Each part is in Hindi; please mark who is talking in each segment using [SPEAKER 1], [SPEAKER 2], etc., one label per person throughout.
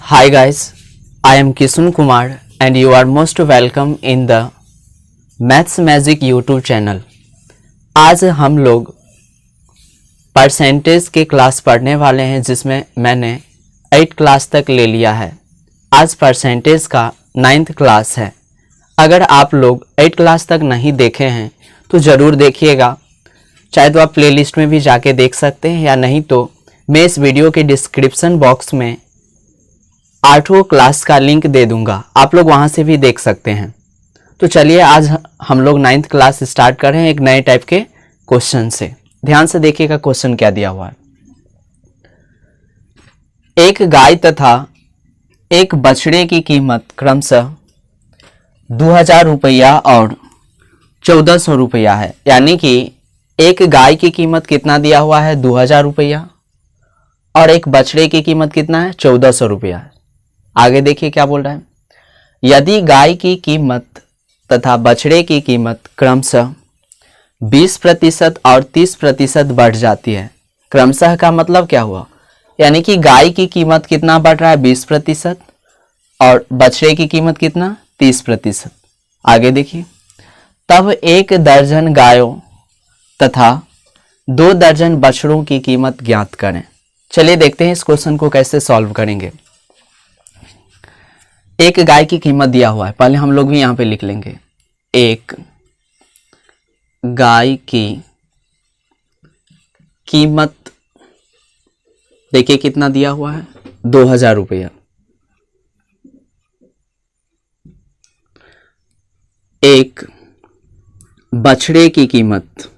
[SPEAKER 1] Hi guys, I am Kishun Kumar and you are most welcome in the Maths Magic YouTube channel। आज हम लोग परसेंटेज के क्लास पढ़ने वाले हैं जिसमें मैंने 8 क्लास तक ले लिया है। आज परसेंटेज का 9th क्लास है। अगर आप लोग 8 क्लास तक नहीं देखे हैं तो ज़रूर देखिएगा, चाहे तो आप प्लेलिस्ट में भी जाके देख सकते हैं या नहीं तो मैं इस वीडियो के डिस्क्रिप्शन बॉक्स में 8वां क्लास का लिंक दे दूंगा, आप लोग वहां से भी देख सकते हैं। तो चलिए आज हम लोग 9th क्लास स्टार्ट कर रहे हैं एक नए टाइप के क्वेश्चन से। ध्यान से देखिएगा क्वेश्चन क्या दिया हुआ है। एक गाय तथा एक बछड़े की कीमत क्रमशः 2000 रुपया और 1400 रुपया है, यानी कि एक गाय की कीमत कितना दिया हुआ है 2000 रुपया और एक बछड़े की कीमत कितना है 1400 रुपया है। आगे देखिए क्या बोल रहा है। यदि गाय की कीमत तथा बछड़े की कीमत क्रमशः 20% और 30% बढ़ जाती है। क्रमशः का मतलब क्या हुआ, यानी कि गाय की कीमत कितना बढ़ रहा है 20% और बछड़े की कीमत कितना 30%। आगे देखिए, तब 1 दर्जन गायों तथा 2 दर्जन बछड़ों की कीमत ज्ञात करें। चलिए देखते हैं इस क्वेश्चन को कैसे सॉल्व करेंगे। एक गाय की कीमत दिया हुआ है, पहले हम लोग भी यहां पे लिख लेंगे। एक गाय की कीमत देखिए कितना दिया हुआ है 2000 रुपया। एक बछड़े की कीमत,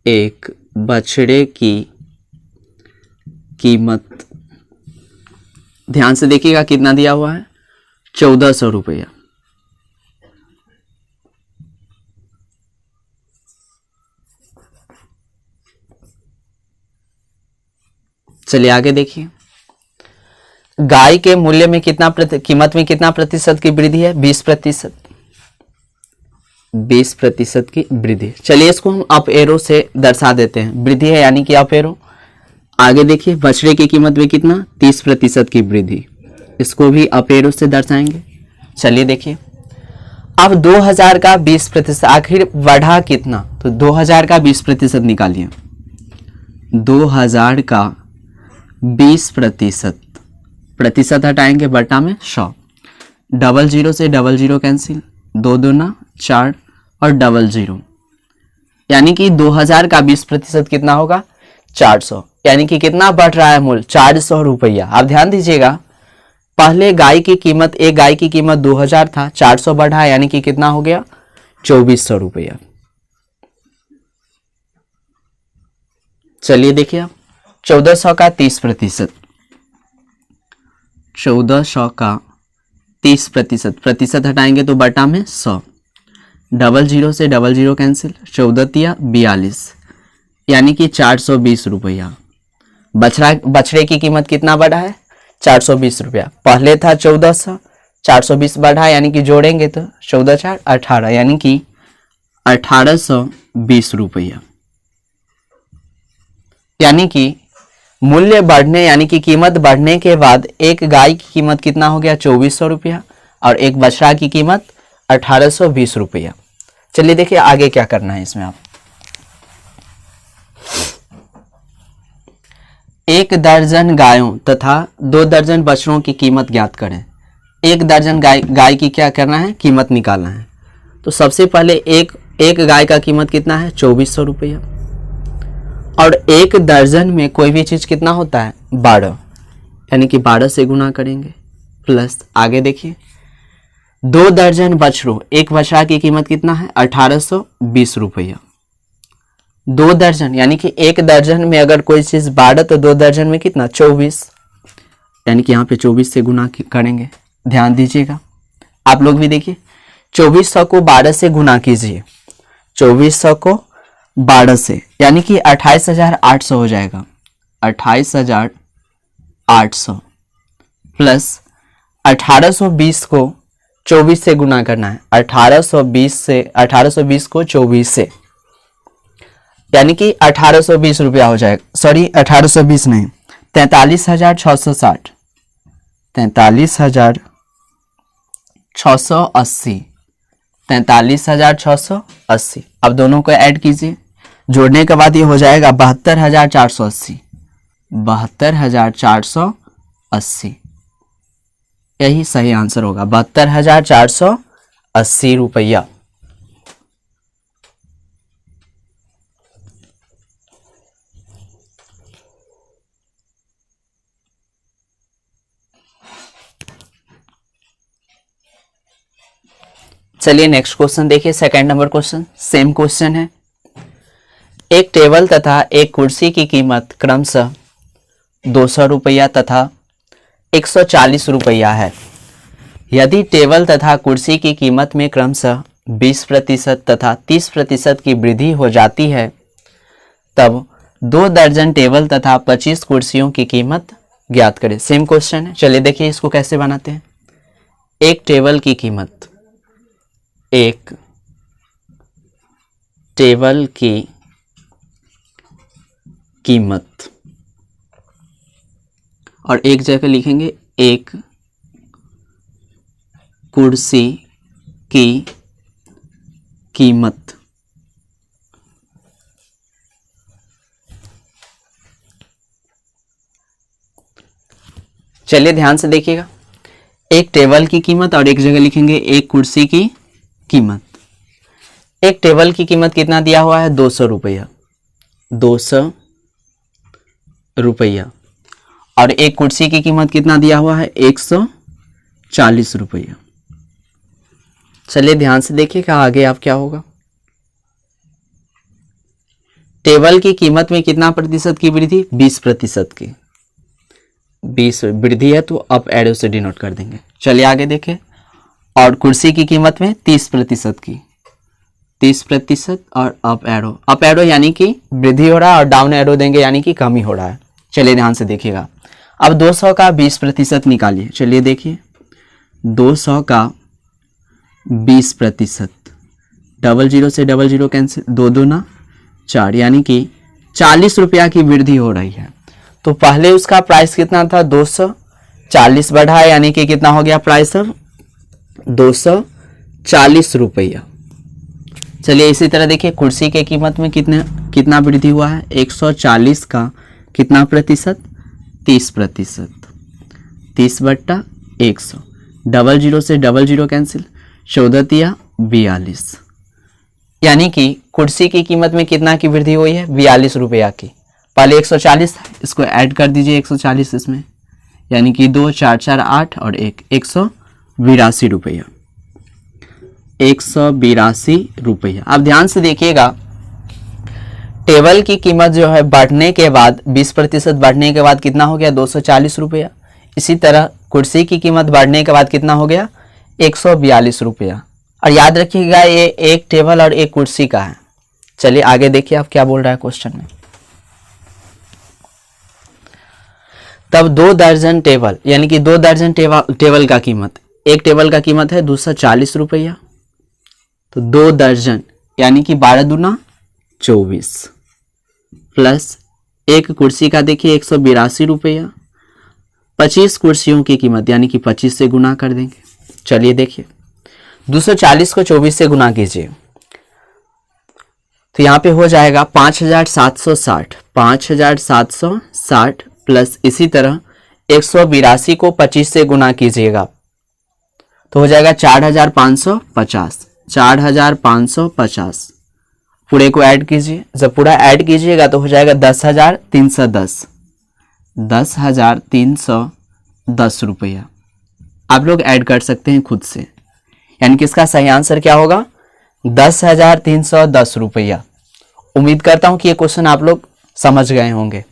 [SPEAKER 1] एक बछड़े की कीमत ध्यान से देखिएगा कितना दिया हुआ है 1400 रुपया। चलिए आगे देखिए, गाय के मूल्य में कितना कीमत में कितना प्रतिशत की वृद्धि है 20%। 20% की वृद्धि। चलिए इसको हम अप एरो से दर्शा देते हैं, वृद्धि है यानी कि अप एरो। आगे देखिए, बछड़े की कीमत में कितना 30% की वृद्धि, इसको भी अप एरो से दर्शाएंगे। चलिए देखिए, अब 2000 का 20% आखिर बढ़ा कितना, तो 2000 का 20% निकालिए। 2000 का 20%, प्रतिशत हटाएंगे बटा में 100, 00 से 00 कैंसिल, 2 दूना 4 और 00, यानी कि 2000 का 20% कितना होगा 400, यानी कि कितना बढ़ रहा है मूल्य 400 रुपया। आप ध्यान दीजिएगा, पहले गाय की कीमत, एक गाय की कीमत 2000 था, 400 बढ़ा यानी कि कितना हो गया 2400 रुपया। चलिए देखिए, आप 1400 का 30%, 1400 का 30%, प्रतिशत हटाएंगे तो बटा में 100, 00 से 00 कैंसिल, 14 तिया 42, यानी कि 420 रुपया। बछड़े की कीमत कितना बढ़ा है 420 रुपया, पहले था 1400, 420 बढ़ा यानी कि जोड़ेंगे तो 14 4 18, यानी कि 1820 रुपया। यानी कि मूल्य बढ़ने यानी कि कीमत बढ़ने के बाद एक गाय की कीमत कितना हो गया 2400 रुपया और एक बछड़ा की कीमत 1820 रुपया। चलिए देखिए आगे क्या करना है इसमें। आप 1 दर्जन गायों तथा 2 दर्जन बछड़ों की कीमत ज्ञात करें। 1 दर्जन गाय की क्या करना है, कीमत निकालना है। तो सबसे पहले एक गाय का कीमत कितना है 2400 रुपया और 1 दर्जन में कोई भी चीज कितना होता है 12, यानी कि 12 से गुना करेंगे प्लस। आगे देखिए, 2 दर्जन बछड़ों, एक बछड़ा की कीमत कितना है 1820 रुपया। 2 दर्जन यानी कि 1 दर्जन में अगर कोई चीज 12 तो 2 दर्जन में कितना 24, यानी कि यहाँ पे 24 से गुना करेंगे। ध्यान दीजिएगा, आप लोग भी देखिए, 2400 को 12 से गुना कीजिए, 2400 को 12 से, यानी कि 28800 हो जाएगा। 28800 प्लस 1820 को 24 से गुना करना है, 1820 को 24 से, यानी कि 1820 रुपया हो जाएगा। सॉरी 1820 नहीं, 43,660 43,680, 43,680। अब दोनों को ऐड कीजिए, जोड़ने के बाद ये हो जाएगा 72,480, 72,480। यही सही आंसर होगा, 72,480 रुपया। चलिए नेक्स्ट क्वेश्चन देखिए, second number question. Same question है। एक टेबल तथा एक कुर्सी की कीमत क्रमशः 200 रुपया तथा 140 रुपया है। यदि टेबल तथा कुर्सी की कीमत में क्रमशः 20% तथा 30% की वृद्धि हो जाती है, तब 2 दर्जन टेबल तथा 25 कुर्सियों की कीमत ज्ञात करें। सेम क्वेश्चन है। चलिए देखिए इसको कैसे बनाते हैं। एक टेबल की कीमत, एक टेबल की कीमत, और एक जगह लिखेंगे एक कुर्सी की कीमत। चलिए ध्यान से देखिएगा, एक टेबल की कीमत और एक जगह लिखेंगे एक कुर्सी की कीमत। एक टेबल की कीमत कितना दिया हुआ है? 200 रुपया, 200 रुपया। और एक कुर्सी की कीमत कितना दिया हुआ है? 140 रुपया। चलिए ध्यान से देखिएगा आगे आप क्या होगा। टेबल की कीमत में कितना प्रतिशत की वृद्धि? 20% की। 20 वृद्धि है तो अप एरो से डिनोट कर देंगे। चलिए आगे देखें। और कुर्सी की कीमत में 30% की, 30% और अप एरो यानी कि वृद्धि हो रहा है, और डाउन एरो देंगे यानी कि कमी हो रहा है। चलिए ध्यान से देखिएगा। अब 200 का 20% निकालिए। चलिए देखिए, 200 का 20%, 00 से 00 कैंसिल, 2 दूना 4, यानी कि 40 रुपया की वृद्धि हो रही है। तो पहले उसका प्राइस कितना था? 200, 40 बढ़ा है यानी कि कितना हो गया प्राइस अब? 240 रुपया। चलिए इसी तरह देखिए, कुर्सी के कीमत में कितना वृद्धि हुआ है? 140 का कितना प्रतिशत? 30%, 30/100, 00 से 00 कैंसिल, 14 तिया 42, यानी कि कुर्सी की कीमत में कितना की वृद्धि हुई है? 42 रुपया की। पहले 140 था, इसको ऐड कर दीजिए 140 इसमें, यानी कि 2 4 4 8 और 1 182 रुपया, 182 रुपया। अब ध्यान से देखिएगा, टेबल की कीमत जो है बढ़ने के बाद 20% बढ़ने के बाद कितना हो गया? 240 रुपया। इसी तरह कुर्सी की कीमत बढ़ने के बाद कितना हो गया? 142 रुपया। और याद रखिएगा ये एक टेबल और एक कुर्सी का है। चलिए आगे देखिए आप क्या बोल रहा है क्वेश्चन में। तब 2 दर्जन टेबल, यानी कि 2 दर्जन टेबल का कीमत, एक टेबल का कीमत है 240 रुपया, तो 2 दर्जन यानी कि 12 दूना 24, प्लस एक कुर्सी का देखिए 182 रुपया, 25 कुर्सियों की कीमत यानी कि 25 से गुना कर देंगे। चलिए देखिए, 240 को 24 से गुना कीजिए तो यहाँ पे हो जाएगा 5760, 5760 प्लस इसी तरह 182 को 25 से गुना कीजिएगा तो हो जाएगा 4550, 4550। पूरे को ऐड कीजिए, जब पूरा ऐड कीजिएगा तो हो जाएगा 10,310, 10,310 रुपया। आप लोग ऐड कर सकते हैं खुद से, यानी कि इसका सही आंसर क्या होगा? 10,310 रुपया। उम्मीद करता हूं कि ये क्वेश्चन आप लोग समझ गए होंगे।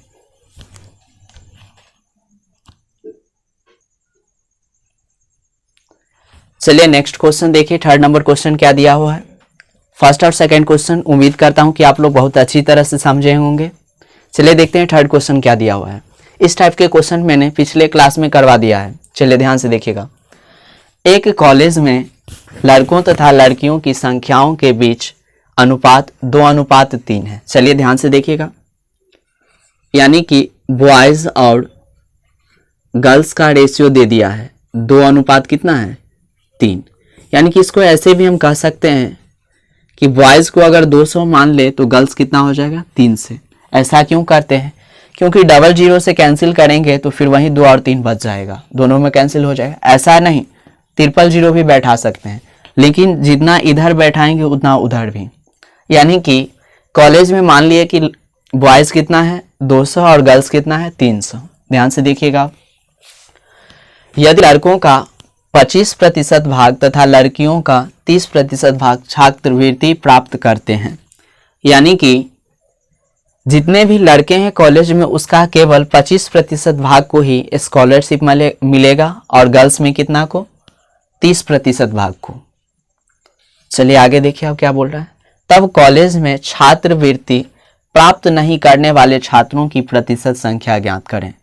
[SPEAKER 1] चलिए नेक्स्ट क्वेश्चन देखिए, थर्ड नंबर क्वेश्चन क्या दिया हुआ है। फर्स्ट और सेकंड क्वेश्चन उम्मीद करता हूं कि आप लोग बहुत अच्छी तरह से समझे होंगे। चलिए देखते हैं थर्ड क्वेश्चन क्या दिया हुआ है। इस टाइप के क्वेश्चन मैंने पिछले क्लास में करवा दिया है। चलिए ध्यान से देखिएगा। एक कॉलेज में लड़कों तथा लड़कियों की संख्याओं के बीच अनुपात 2:3 है। चलिए ध्यान से देखिएगा, यानी कि बॉयज और गर्ल्स का रेशियो दे दिया है 2 अनुपात कितना है 3, यानी कि इसको ऐसे भी हम कह सकते हैं कि बॉयज़ को अगर 200 मान ले तो गर्ल्स कितना हो जाएगा 3 से। ऐसा क्यों करते हैं? क्योंकि डबल जीरो से कैंसिल करेंगे तो फिर वहीं 2 और 3 बच जाएगा, दोनों में कैंसिल हो जाएगा। ऐसा नहीं, ट्रिपल जीरो भी बैठा सकते हैं, लेकिन जितना इधर बैठाएंगे उतना उधर भी। यानी कि कॉलेज में मान लिए कि बॉयज़ कितना है 200 और गर्ल्स कितना है 300। ध्यान से देखिएगा, यदि लड़कों का 25% भाग तथा लड़कियों का 30% भाग छात्रवृत्ति प्राप्त करते हैं, यानी कि जितने भी लड़के हैं कॉलेज में उसका केवल 25% भाग को ही स्कॉलरशिप मिलेगा और गर्ल्स में कितना को 30% भाग को। चलिए आगे देखिए अब क्या बोल रहा है। तब कॉलेज में छात्रवृत्ति प्राप्त नहीं करने वाले छात्रों की प्रतिशत संख्या ज्ञात करें।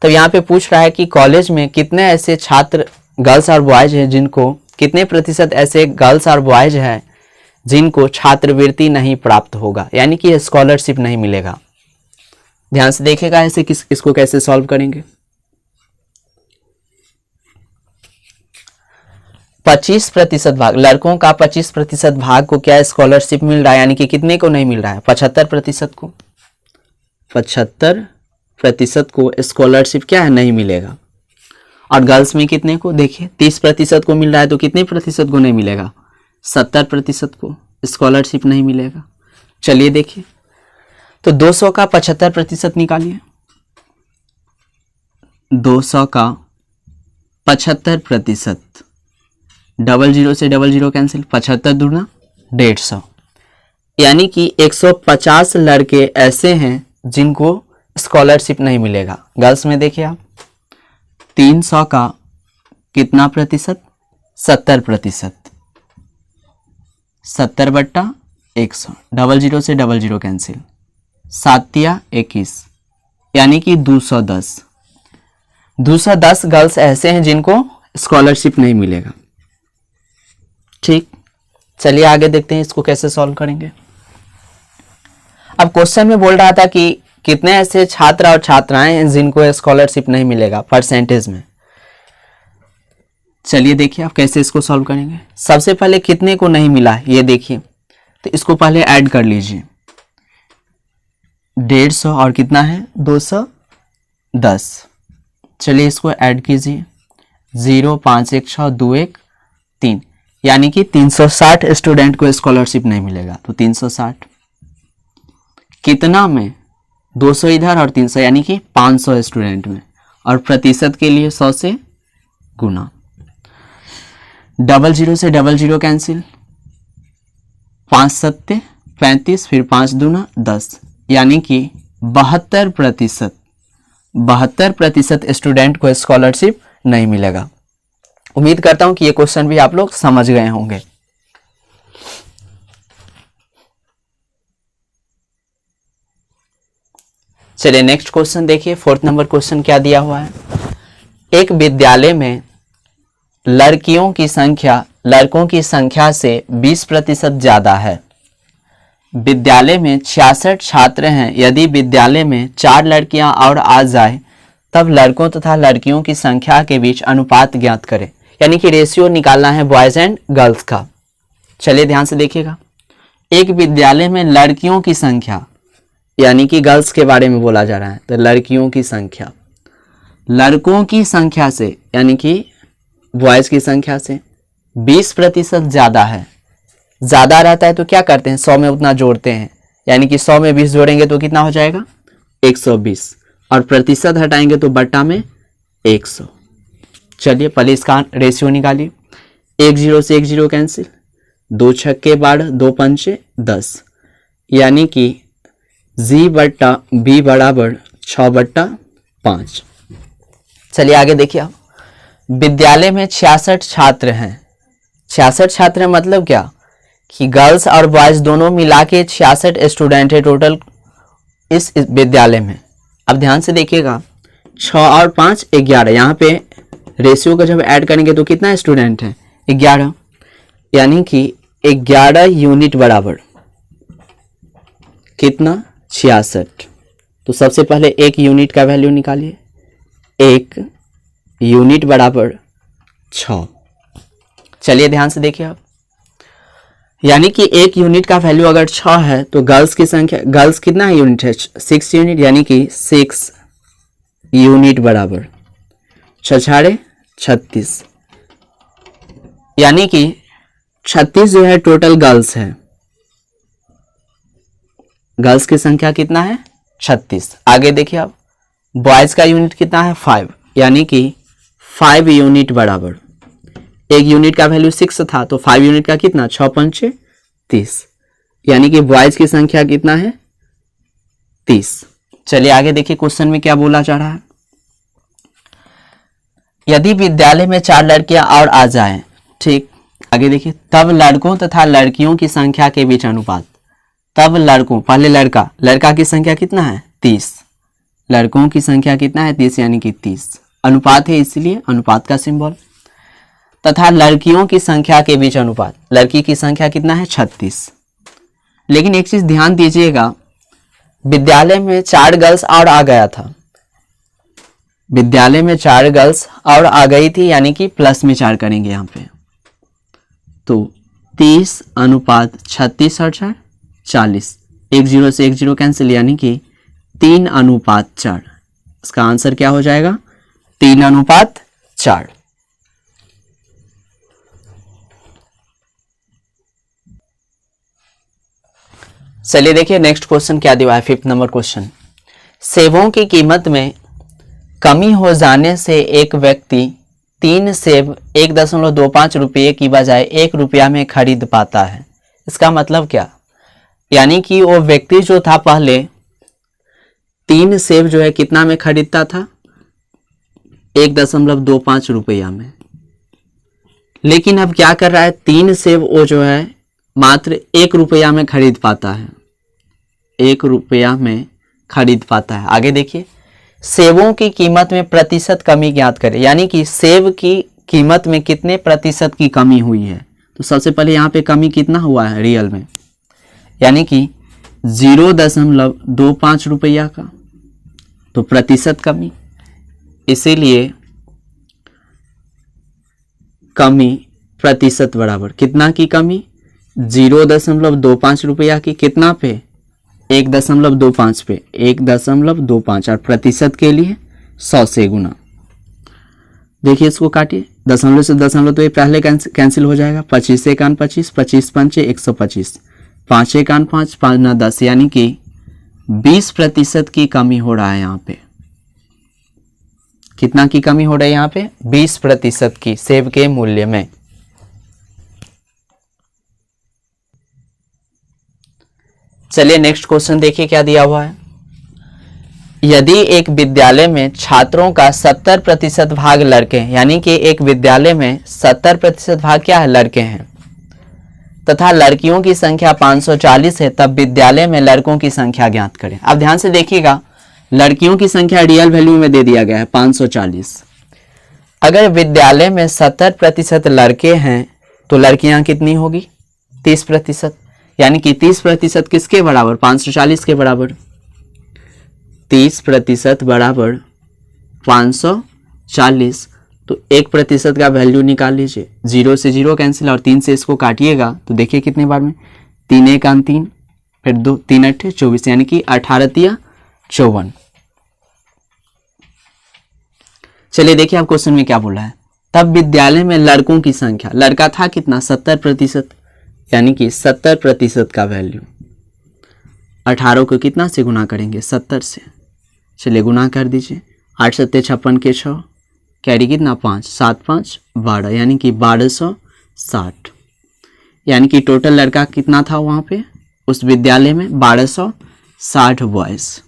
[SPEAKER 1] तो यहाँ पे पूछ रहा है कि कॉलेज में कितने ऐसे छात्र गर्ल्स और बॉयज हैं जिनको, कितने प्रतिशत ऐसे गर्ल्स और बॉयज हैं जिनको छात्रवृत्ति नहीं प्राप्त होगा, यानी कि स्कॉलरशिप नहीं मिलेगा। ध्यान से देखिएगा ऐसे इसको कैसे सॉल्व करेंगे। 25% भाग, लड़कों का 25% भाग को क्या स्कॉलरशिप मिल रहा है, यानी कि कितने को नहीं मिल रहा है 75% को, 75% को स्कॉलरशिप क्या है नहीं मिलेगा। और गर्ल्स में कितने को देखिए 30% को मिल रहा है, तो कितने प्रतिशत को नहीं मिलेगा 70% को स्कॉलरशिप नहीं मिलेगा। चलिए देखिए, तो 200 का 75% निकालिए। 200 का 75%, डबल जीरो से डबल जीरो कैंसिल, 75 दूना 150, यानी कि 150 लड़के ऐसे हैं जिनको स्कॉलरशिप नहीं मिलेगा। गर्ल्स में देखिए आप 300 का कितना प्रतिशत 70%, 70/100, डबल जीरो से डबल जीरो कैंसिल, 7 या 21, यानी कि 210। 210 गर्ल्स ऐसे हैं जिनको स्कॉलरशिप नहीं मिलेगा। ठीक, चलिए आगे देखते हैं इसको कैसे सॉल्व करेंगे। अब क्वेश्चन में बोल रहा था कि कितने ऐसे छात्र और छात्राएं हैं जिनको स्कॉलरशिप नहीं मिलेगा परसेंटेज में। चलिए देखिए आप कैसे इसको सॉल्व करेंगे। सबसे पहले कितने को नहीं मिला ये देखिए, तो इसको पहले ऐड कर लीजिए। 150 और कितना है 210। चलिए इसको ऐड कीजिए, 0 5 1 6 2 1 3, यानी कि 360 स्टूडेंट को स्कॉलरशिप नहीं मिलेगा। तो 360 कितना में 200 इधर और 300, यानी कि 500 स्टूडेंट में, और प्रतिशत के लिए 100 से गुना। डबल जीरो से डबल जीरो कैंसिल, 5 7 35, फिर 5 दूना 10, यानी कि 72% स्टूडेंट को स्कॉलरशिप नहीं मिलेगा। उम्मीद करता हूं कि ये क्वेश्चन भी आप लोग समझ गए होंगे। चलिए नेक्स्ट क्वेश्चन देखिए, 4th नंबर क्वेश्चन क्या दिया हुआ है। एक विद्यालय में लड़कियों की संख्या लड़कों की संख्या से 20% ज्यादा है। विद्यालय में 66 छात्र हैं। यदि विद्यालय में 4 लड़कियां और आ जाए तब लड़कों तथा लड़कियों की संख्या के बीच अनुपात ज्ञात करें, यानी कि रेशियो निकालना है बॉयज एंड गर्ल्स का। चलिए ध्यान से देखिएगा, एक विद्यालय में लड़कियों की संख्या, यानी कि गर्ल्स के बारे में बोला जा रहा है, तो लड़कियों की संख्या लड़कों की संख्या से, यानी कि बॉयज की संख्या से 20% ज्यादा है। ज्यादा रहता है तो क्या करते हैं 100 में उतना जोड़ते हैं, यानी कि 100 में 20 जोड़ेंगे तो कितना हो जाएगा 120, और प्रतिशत हटाएंगे तो बट्टा में 100। चलिए पहले इसका रेशियो निकालिए। 1 0 से 1 0 कैंसिल, 2 छक्के 12, 2 पंचे 10, यानी कि G/B बराबर 6/5। चलिए आगे देखिए आप, विद्यालय में 66 छात्र हैं। 66 छात्र हैं मतलब क्या कि गर्ल्स और बॉयज दोनों मिला के 66 स्टूडेंट है टोटल इस विद्यालय में। अब ध्यान से देखिएगा, 6 और 5 11, यहाँ पे रेशियो को जब ऐड करेंगे तो कितना स्टूडेंट है 11, यानी कि 11 यूनिट बराबर कितना 66। तो सबसे पहले एक यूनिट का वैल्यू निकालिए, 1 यूनिट बराबर 6। चलिए ध्यान से देखिए आप, यानी कि 1 यूनिट का वैल्यू अगर 6 है तो गर्ल्स की संख्या, गर्ल्स कितना यूनिट है, 6 यूनिट, यानी कि 6 यूनिट बराबर 6 36, यानी कि 36 जो है टोटल गर्ल्स है। गर्ल्स की संख्या कितना है, 36। आगे देखिए आप, बॉयज का यूनिट कितना है, 5, यानी कि 5 यूनिट बराबर, 1 यूनिट का वैल्यू 6 था तो 5 यूनिट का कितना, 6 पंचे 30, यानी कि बॉयज की संख्या कितना है, 30। चलिए आगे देखिए क्वेश्चन में क्या बोला जा रहा है। यदि विद्यालय में 4 लड़कियां और आ जाएं, ठीक, आगे देखिए, तब लड़कों तथा लड़कियों की संख्या के बीच अनुपात, तब लड़कों, पहले लड़का की संख्या कितना है, 30, लड़कों की संख्या कितना है, 30, यानी कि 30, अनुपात है इसलिए अनुपात का सिंबल, तथा लड़कियों की संख्या के बीच अनुपात, लड़की की संख्या कितना है, 36। लेकिन एक चीज ध्यान दीजिएगा, विद्यालय में 4 गर्ल्स और आ गया था, विद्यालय में 4 गर्ल्स और आ गई थी, यानी कि प्लस में 4 करेंगे यहाँ पे, तो 30 अनुपात 36 और 4 40, 1 0 से 1 0 कैंसिल, यानी कि 3 अनुपात 4। इसका आंसर क्या हो जाएगा, 3 अनुपात 4। चलिए देखिए नेक्स्ट क्वेश्चन क्या दिया है, 5th नंबर क्वेश्चन। सेबों की कीमत में कमी हो जाने से एक व्यक्ति 3 सेब 1.25 रुपये की बजाय 1 रुपया में खरीद पाता है। इसका मतलब क्या, यानी कि वो व्यक्ति जो था पहले 3 सेब जो है कितना में खरीदता था, 1.25 रुपया में, लेकिन अब क्या कर रहा है, 3 सेब वो जो है मात्र 1 रुपया में खरीद पाता है, 1 रुपया में खरीद पाता है। आगे देखिए, सेबों की कीमत में प्रतिशत कमी ज्ञात करें, यानी कि सेब की कीमत में कितने प्रतिशत की कमी हुई है। तो सबसे पहले यहाँ पे कमी कितना हुआ है रियल में, यानी कि 0.25 रुपया का, तो प्रतिशत कमी, इसीलिए कमी प्रतिशत बराबर कितना की कमी, 0.25 रुपया की, कितना पे, 1.25 पे, 1.25, और प्रतिशत के लिए 100 से गुना। देखिए इसको काटिए, दशमलव से दशमलव तो ये पहले कैंसिल हो जाएगा, 25 1 25, 25 पंचे 125, 5 1 5, 5 9 10, यानी कि 20% की कमी हो रहा है यहाँ पे। कितना की कमी हो रही है यहाँ पे, 20% की सेब के मूल्य में। चलिए नेक्स्ट क्वेश्चन देखिए क्या दिया हुआ है। यदि एक विद्यालय में छात्रों का 70% भाग लड़के हैं, यानी कि एक विद्यालय में 70% भाग क्या है, लड़के हैं, तथा लड़कियों की संख्या 540 है, तब विद्यालय में लड़कों की संख्या ज्ञात करें। अब ध्यान से देखिएगा, लड़कियों की संख्या रियल वैल्यू में दे दिया गया है 540। अगर विद्यालय में 70% लड़के हैं तो लड़कियां कितनी होगी, 30%, यानी कि 30% किसके बराबर, 540 के बराबर, 30% बराबर 540, तो 1% का वैल्यू निकाल लीजिए, 0 से 0 कैंसिल और 3 से इसको काटिएगा तो देखिए कितने बार में, 3 1 3, फिर 2 3 8 24, यानी कि 18 तिया 54। चलिए देखिए आप क्वेश्चन में क्या बोला है। तब विद्यालय में लड़कों की संख्या, लड़का था कितना, 70%, यानी कि 70% का वैल्यू 18 को कितना से गुना करेंगे, 70 से। चलिए गुना कर दीजिए, 8 7 56 के 6, कैरी कितना 5, 7 5 12, यानी कि 1260, यानी कि टोटल लड़का कितना था वहाँ पे उस विद्यालय में, 1260 बॉयज।